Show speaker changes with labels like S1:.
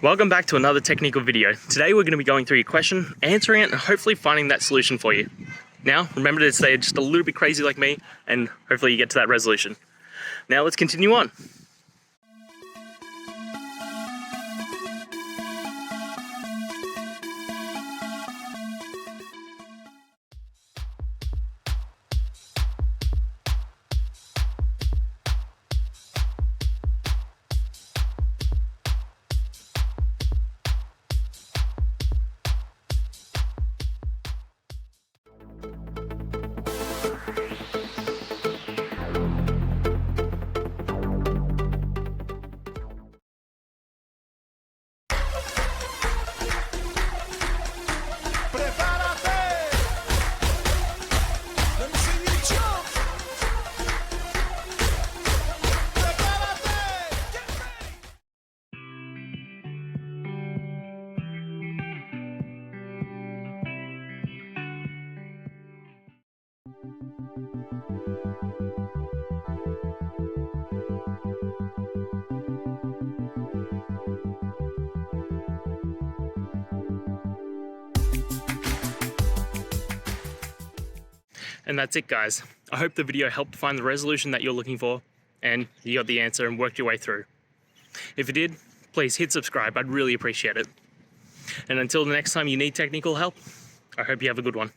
S1: Welcome back to another technical video. Today we're going to be going through your question, answering it, and hopefully finding that solution for you. Now, remember to stay just a little bit crazy like me, and hopefully you get to that resolution. Now let's continue on. And that's it, guys. I hope the video helped find the resolution that you're looking for and you got the answer and worked your way through. If you did, please hit subscribe. I'd really appreciate it. And until the next time you need technical help, I hope you have a good one.